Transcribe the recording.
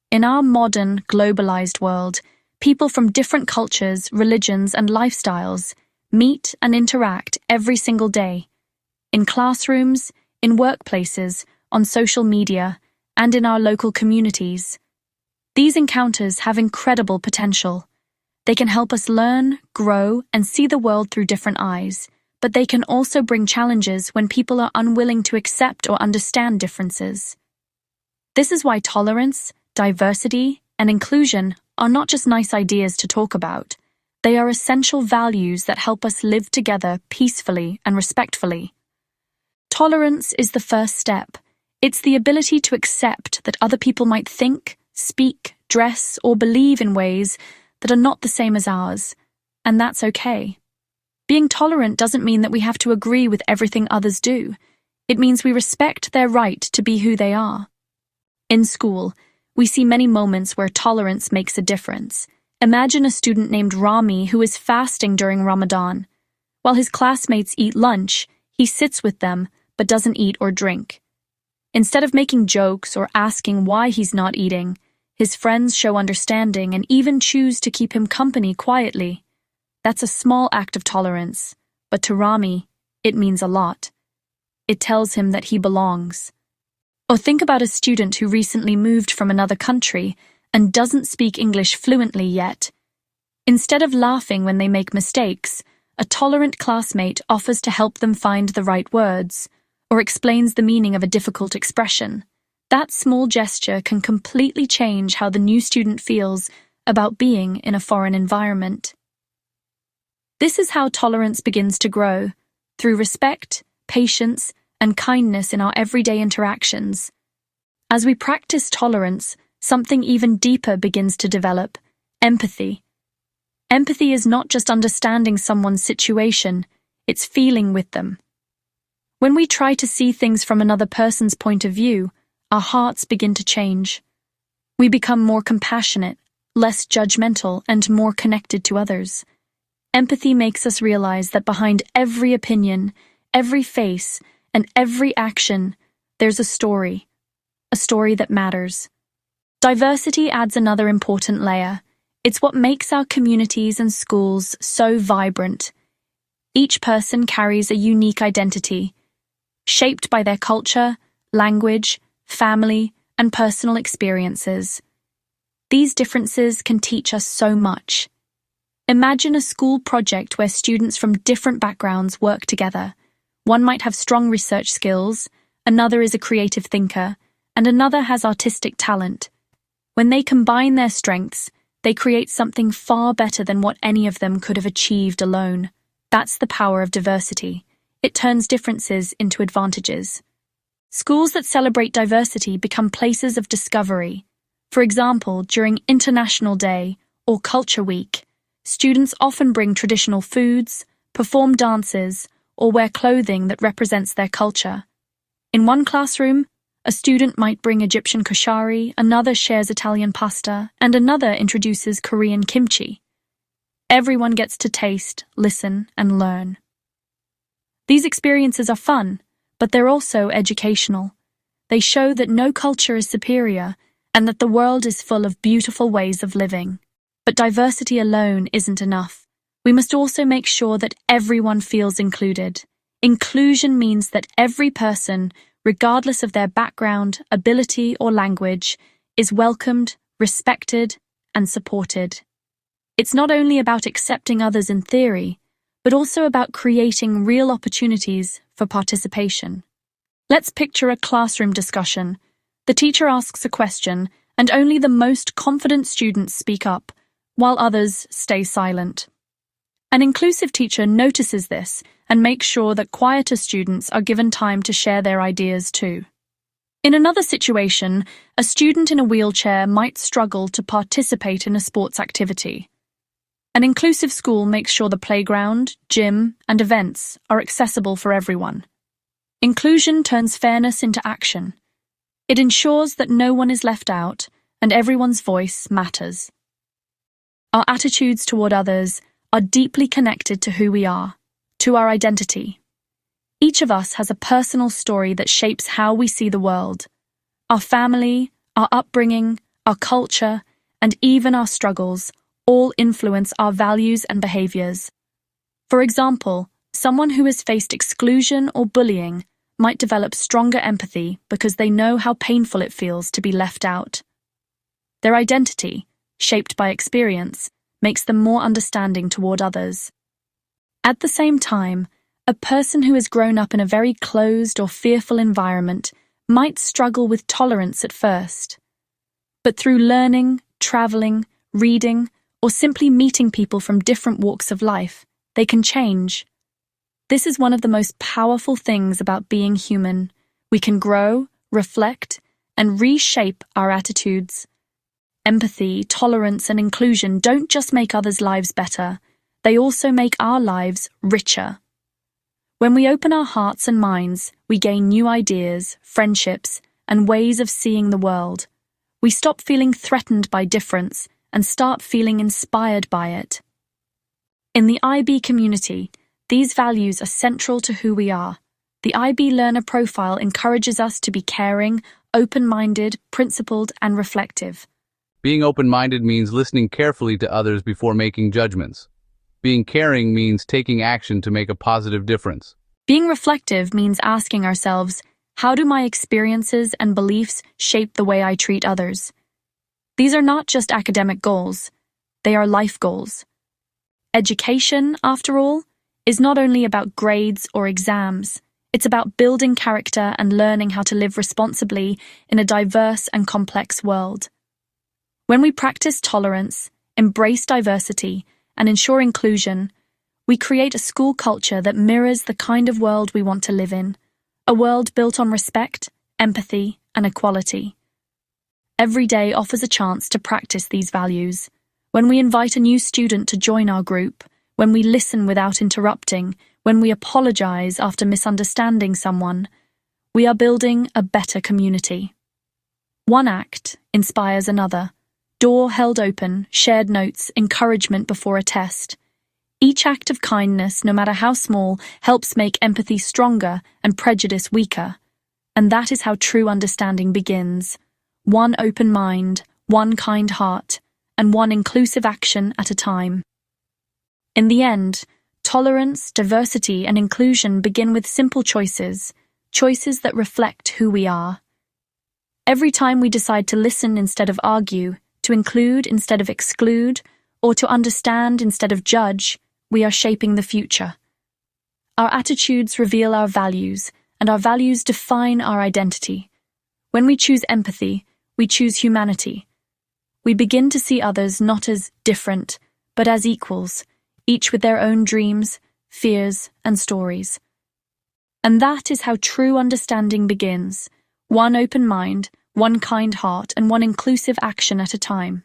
In our modern, globalized world, people from different cultures, religions, and lifestyles meet and interact every single day. In classrooms, in workplaces, on social media, and in our local communities. These encounters have incredible potential. They can help us learn, grow, and see the world through different eyes, but they can also bring challenges when people are unwilling to accept or understand differences. This is why tolerance, diversity, and inclusion are not just nice ideas to talk about. They are essential values that help us live together peacefully and respectfully. Tolerance is the first step. It's the ability to accept that other people might think, speak, dress, or believe in ways that are not the same as ours, and that's okay. Being tolerant doesn't mean that we have to agree with everything others do. It means we respect their right to be who they are. In school, we see many moments where tolerance makes a difference. Imagine a student named Rami who is fasting during Ramadan. While his classmates eat lunch, he sits with them but doesn't eat or drink. Instead of making jokes or asking why he's not eating, his friends show understanding and even choose to keep him company quietly. That's a small act of tolerance, but to Rami, it means a lot. It tells him that he belongs. Or think about a student who recently moved from another country and doesn't speak English fluently yet. Instead of laughing when they make mistakes, a tolerant classmate offers to help them find the right words, or explains the meaning of a difficult expression. That small gesture can completely change how the new student feels about being in a foreign environment. This is how tolerance begins to grow, through respect, patience, and kindness in our everyday interactions. As we practice tolerance, something even deeper begins to develop: empathy. Empathy is not just understanding someone's situation, it's feeling with them. When we try to see things from another person's point of view, our hearts begin to change. We become more compassionate, less judgmental, and more connected to others. Empathy makes us realize that behind every opinion, every face, and every action, there's a story that matters. Diversity adds another important layer. It's what makes our communities and schools so vibrant. Each person carries a unique identity, shaped by their culture, language, family, and personal experiences. These differences can teach us so much. Imagine a school project where students from different backgrounds work together. One might have strong research skills, another is a creative thinker, and another has artistic talent. When they combine their strengths, they create something far better than what any of them could have achieved alone. That's the power of diversity. It turns differences into advantages. Schools that celebrate diversity become places of discovery. For example, during International Day or Culture Week, students often bring traditional foods, perform dances, or wear clothing that represents their culture. In one classroom, a student might bring Egyptian koshari, another shares Italian pasta, and another introduces Korean kimchi. Everyone gets to taste, listen, and learn. These experiences are fun, but they're also educational. They show that no culture is superior and that the world is full of beautiful ways of living. But diversity alone isn't enough. We must also make sure that everyone feels included. Inclusion means that every person, regardless of their background, ability, or language, is welcomed, respected, and supported. It's not only about accepting others in theory, but also about creating real opportunities for participation. Let's picture a classroom discussion. The teacher asks a question, and only the most confident students speak up, while others stay silent. An inclusive teacher notices this and makes sure that quieter students are given time to share their ideas too. In another situation, a student in a wheelchair might struggle to participate in a sports activity. An inclusive school makes sure the playground, gym, and events are accessible for everyone. Inclusion turns fairness into action. It ensures that no one is left out and everyone's voice matters. Our attitudes toward others are deeply connected to who we are, to our identity. Each of us has a personal story that shapes how we see the world. Our family, our upbringing, our culture, and even our struggles all influence our values and behaviors. For example, someone who has faced exclusion or bullying might develop stronger empathy because they know how painful it feels to be left out. Their identity, shaped by experience, makes them more understanding toward others. At the same time, a person who has grown up in a very closed or fearful environment might struggle with tolerance at first. But through learning, traveling, reading, or simply meeting people from different walks of life, they can change. This is one of the most powerful things about being human. We can grow, reflect, and reshape our attitudes. Empathy, tolerance, and inclusion don't just make others' lives better, they also make our lives richer. When we open our hearts and minds, we gain new ideas, friendships, and ways of seeing the world. We stop feeling threatened by difference and start feeling inspired by it. In the IB community, these values are central to who we are. The IB learner profile encourages us to be caring, open-minded, principled, and reflective. Being open-minded means listening carefully to others before making judgments. Being caring means taking action to make a positive difference. Being reflective means asking ourselves, how do my experiences and beliefs shape the way I treat others? These are not just academic goals, they are life goals. Education, after all, is not only about grades or exams, it's about building character and learning how to live responsibly in a diverse and complex world. When we practice tolerance, embrace diversity, and ensure inclusion, we create a school culture that mirrors the kind of world we want to live in, a world built on respect, empathy, and equality. Every day offers a chance to practice these values. When we invite a new student to join our group, when we listen without interrupting, when we apologize after misunderstanding someone, we are building a better community. One act inspires another. Door held open, shared notes, encouragement before a test. Each act of kindness, no matter how small, helps make empathy stronger and prejudice weaker. And that is how true understanding begins. One open mind, one kind heart, and one inclusive action at a time. In the end, tolerance, diversity, and inclusion begin with simple choices, choices that reflect who we are. Every time we decide to listen instead of argue, to include instead of exclude, or to understand instead of judge, we are shaping the future. Our attitudes reveal our values, and our values define our identity. When we choose empathy, we choose humanity. We begin to see others not as different, but as equals, each with their own dreams, fears, and stories. And that is how true understanding begins, one open mind, one kind heart, and one inclusive action at a time.